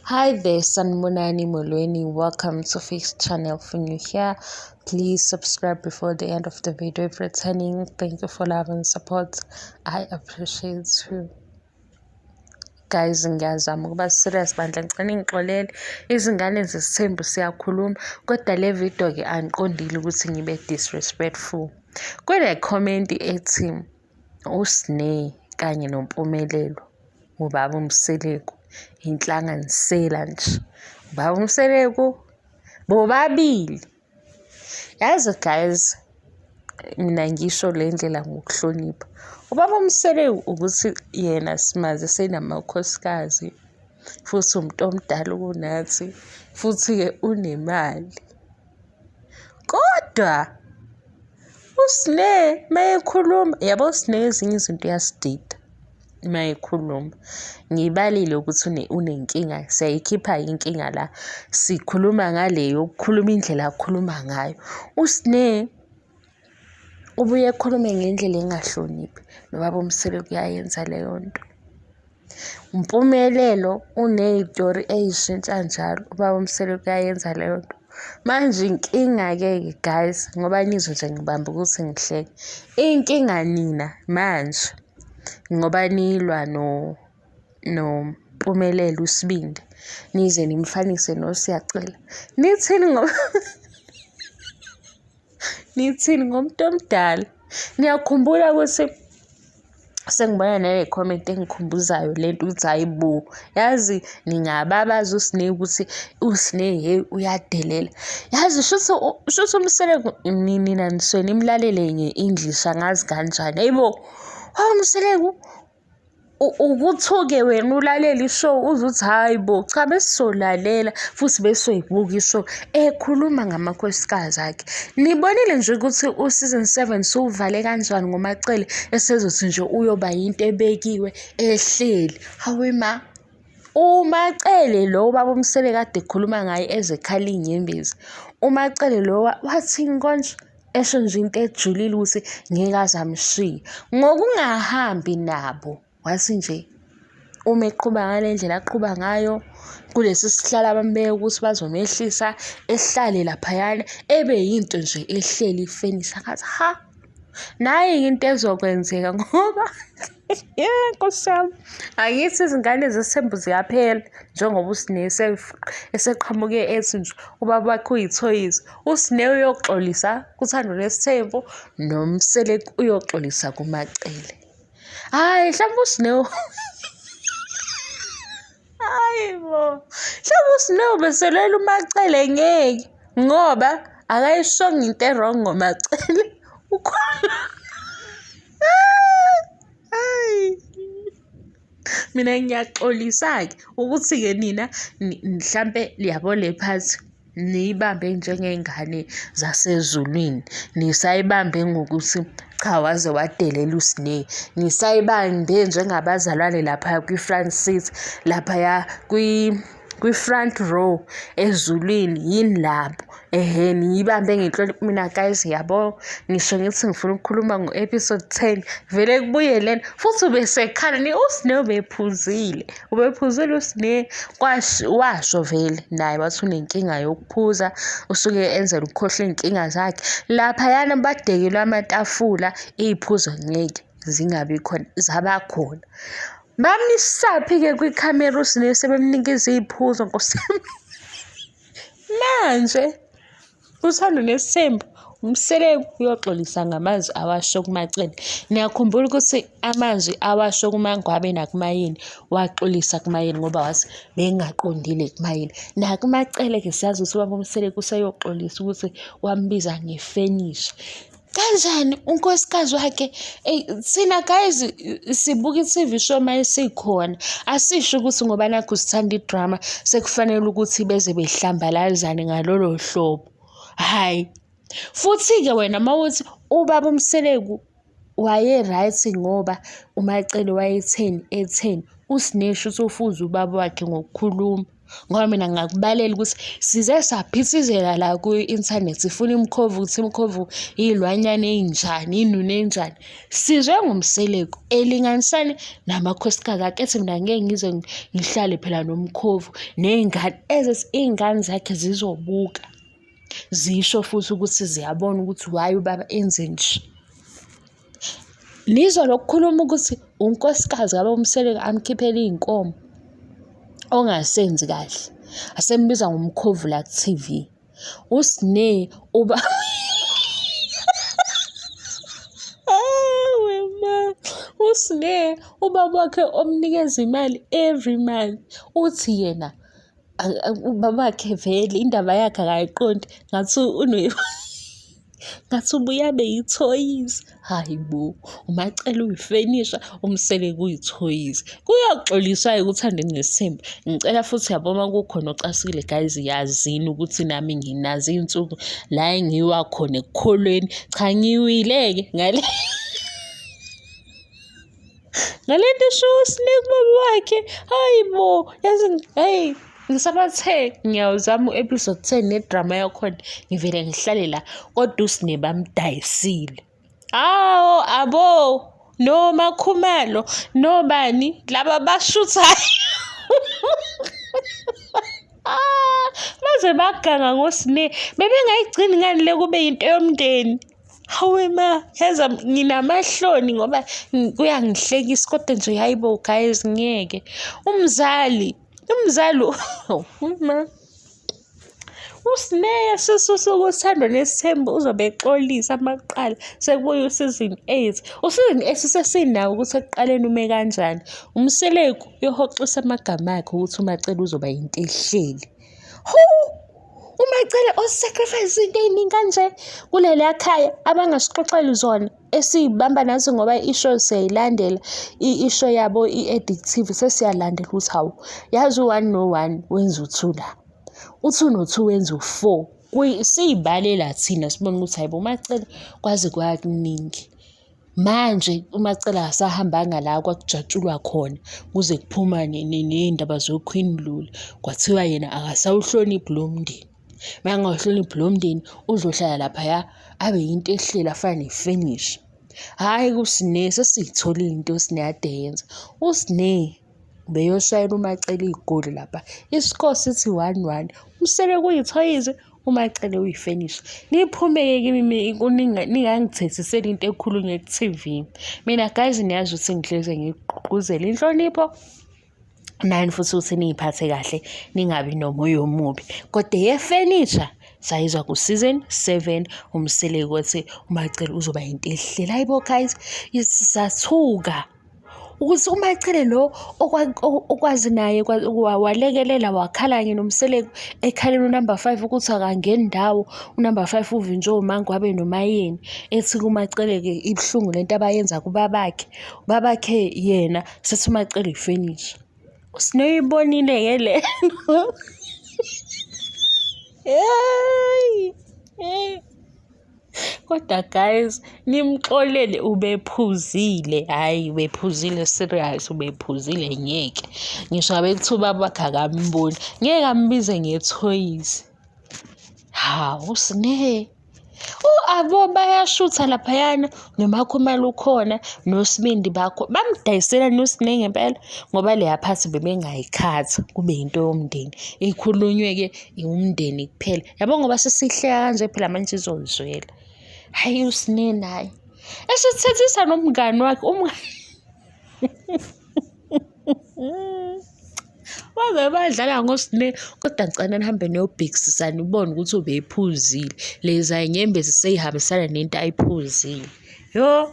Hi there, Sanmonani Molweni. Welcome to Fixed Channel. For new here, please subscribe before the end of the video. If returning, thank you for love and support. I appreciate you. Guys, ngiyazama ukuba serious bandla ngicela ngixolele izingane zesithembu siyakhuluma kodwa le video ke angiqondile ukuthi ngibe disrespectful. Kule comment ethi uSneh kanye noMpumelelo ubaba uMseleko inhlanganisela nje. Ubaba uMseleko bobabili. Yazi guys, mina ngisho le ndlela ngokuhlonipha. Ubaba uMseleko ukuthi yena simaze senamakhosikazi futhi umuntu omdala kunathi futhi ke unemali. Kodwa uSneh mayekhuluma yabo uSneh ezinye izinto uyasidida mayekhuluma. Ngibalile ukuthi unenkinga, siyayikhipha inkinga la. Sikhuluma ngaleyo ukukhuluma indlela akhuluma ngayo. uSneh ubuye ekhulume ngendlela engahloniphi. Nobaba uMseleko uyayenza leyo nto. uMpumelelo unezitori ezishintsha njalo. Ubaba uMseleko uyayenza leyo nto. Manje inkinga ke guys, ngoba nizwe nje ngibamba ukuthi ngihleke. Inkinga nina manje ngoba nilwa noMpumelelo uSibindi nize nimfanise noSiyacela. Nithini ngomuntu omdala. Ngiyakhumbula ukuthi sengibona nale comment engikhumbuzayo lento ukuthi hayibo, yazi ningababaza uSneh ukuthi uSneh uyadelela. Yazi shuthi uMseleko nina nisuke nimlalele nge-English angazi kanjani. Hayibo, uMseleko ukuthuke wena ulalela ishow uzuthi hayibo cha besizolalela futhi besoyibuka ishow ekhuluma ngamakhosikazi akhe. Nibonile nje ukuthi useason 7 suvale kanjani ngoMacele esezothi nje uyoba yinto ebekiwe ehleli. Hawe ma uMacele lo baba uMseleko kade ekhuluma ngaye ezekhala inyembezi. uMacele lo wathi konje esho nje into ejulile ukuthi ngeke azamshiya ngokungahambi nabo. Wathi nje uma eqhuba ngale ndlela aqhuba ngayo kulesi sihlala abambeke ukuthi bazomehlisa ehlale laphayana ebe yinto nje ehleli ifenisa ngathi ha naye into ezokwenzeka ngoba Nkosi yami, angithi izingane zesithembu ziyaphela njengoba uSneh eseqhamuke ethi nje ubaba wakhe uyithoyizi. uSneh uyoxolisa kuThando Lesithembu noMseleko uyoxolisa kuMacele. Hayi mhlawumbe uSneh hayibo, mhlawumbe uSneh ubeselela uMacele ngeke ngoba akayishongo into e-wrong ngoMacele. Mina ngiyaxolisa-ke ukuthi-ke nina mhlampe liyabo le phathi niyibambe njengey'ngane zasezulwini. Nisayibambe ngokuthi cha waze wadelela uSneh. Nisayibambe njengabazalwane laphaya kwi-front seat laphaya kwi-front row ezulwini yini labo. Niyibambe ngenhlonipho. Mina guys yabo ngisho ngithi ngifuna ukukhuluma ngo-episode 10 vele kubuye lena futhi ubesekhala uSneh ubephuzile uSneh washo vele naye wathi unenkinga yokuphuza usuke enzela ukukhohlwa iy'nkinga zakhe. Laphayana badekelwe amatafula iy'phuzo ngeke zingabi khona zabakhona. Bamisaphi-ke kwikhamera uSneh sebemnikeza iy'phuzo Nkosi yami. Manje uThando Lesithembu uMseleko uyoxolisa ngamazwi awasho kuMacele. Ngiyakhumbula ukuthi amazwi awasho kuMangwabe nakuMayeni waxolisa kuMayeni ngoba wathi bengaqondile kuMayeni. NakuMacele-ke siyazi ukuthi ubaba uMseleko useyoxolisa ukuthi wambiza ngefenisha. Kanjani unkosikazi wakhe thina guys sibuka i-TV show maye sikhona asisho ukuthi ngoba nakho sithanda idrama sekufanele ukuthi beze behlambalazane ngalolo hlobo. Hayi futhi-ke wena mawuthi ubaba uMseleko waye right ngoba uMacele wayetheni uSneh shuthi ufuza ubaba wakhe ngokukhuluma. Ngoba mina ngakubalela ukuthi size saphithizela la ku-inthanethi sifuna imikhovu ukuthi imikhovu iy'lwanyana ey'njani, iy'nunu ey'njani. Sizwe ngumseleko elinganisani namakhosikazi akethi mina ngeke ngize ngihlale phela nomkhovu ney'ngane iy'ngane zakhe zizobuka. Zisho futhi ukuthi ziyabona ukuthi why ubaba enze nje. Nizwa lokukhuluma ukuthi unkosikazi yabo umseleko amkhiphela iy'nkomo ongasenzi kahle. Asembiza ngomkhovu la ku-TV. US'ne uba uS'ne ubaba wakhe omnikeza imali every month. Uthi yena ubaba wakhe vele indaba yakhe akayiqondi ngathi ubuye abe yithoyizi. Hayi bo, umacele uyifenisha, umseleko uyithoyizi. Kuyoxoliswa-ke ukuthandeni nesithembu. Ngicela futhi yabo uma kukhona ocasikile guys, yazini ukuthi nami nginazo iy'nsuku la engiwa khona ekukholweni. Cha ngiwile-ke ngale nto esho uS'ne kubaba wakhe. Hayi bo, yazi hey. Ngisabathe ngiyawuzama u-episode 10 nedrama yakhona ngivele ngihlale la kodwa uS'ne bamdayisile. Awo abo no Makhumalo nobani laba bashuthayo baze baganga ngoS'ne bebengayigcini ngani le kube yinto yomndeni. Hawe ma yaza nginamahloni ngoba kuyangihlekisa kodwa nje hayibo guys ngeke umzali uS'ne sesosokuthandwa nesithembu uzobe exolisa amaqala sekubuya usizini 8. Usizini 8 sesinawo ukuthi ekuqaleni ume kanjani. Umseleko yohoxisa amagama akhe ukuthi umacele uzoba yinto ehleli. Umacele osacrifice into ey'ningi kanje kuleliya khaya abangasixoxeli zona esiy'bamba nazo ngoba isho siyayilandela. Isho yabo i-addictive sesiyalandela ukuthi hawu yazi u-1 no-1 wenza u-2 la. U-2 no-2 wenza u-4. Siy'balela thina sibona ukuthi hayibo umacele kwaze kwakuningi. Manje umacele akasahambanga la kwakujatshulwa khona kuze kuphuma ney'ndaba zo-Queen Lula. Kwathiwa yena akasawuhloniphi lo mndeni. Uma engawuhloniphi lo mndeni uzohlala laphaya abe yinto ehleli afana nefenisha. Hhayi kuS'ne sesiyitholile into uS'ne ade yenza. US'ne beyoshayela umacele igoli lapha. Isikole sithi 1-1. Umseleko uyithoyizi, umacele uyifenisha. Niphume-ke kimi ningangithethiseli into ekhulunywa ku-TV. Mina guys niyazi ukuthi ngihlezi ngigqugquzela inhlonipho. Nani futhi ukuthi niy'phathe kahle ningabi nomoya omubi. Kodwa yefenisha sayizwa ku-season 7 umseleko wathi umacele uzoba yinto ehleli. Hayibo guys sathuka ukuthi umacele lo okwazi naye walekelela wakhalanye nomseleko ekhaleni unumber 5 ukuthi akangeni ndawo. Unumber 5 uvinjwe umango wabe nomayeni ethi kumacele-ke ibuhlungu lento abayenza kubabakhe. Babakhe yena sethi umacele ifenisha. Sinoyibonile-ke le kodwa guys nimxolele ubephuzile. Hhayi ubephuzile serious, ubephuzile ngeke. Ngisho ngabe kuthiwa ubaba wakhe akamboni ngeke ambize ngethoyizi. Hawu uS'ne abo bayashutha laphayana noMakhumalo ukhona noSibindi bakho bamdayisela noS'ne ngempela ngoba leya phathi bebengayikhathi kube yinto yomndeni ikhulunywe-ke umndeni kuphela yabo ngoba sesihleka kanje phela manje izozwela. Hayi uS'ne naye esithethisa nomngani wakhe baze badlala ngoS'ne kodwa ngicela nihambe niyobhekisisa nibone ukuthi ubeyiphuzile. Leza inyembezi seyihambisana nento ayiphuzile. Yo.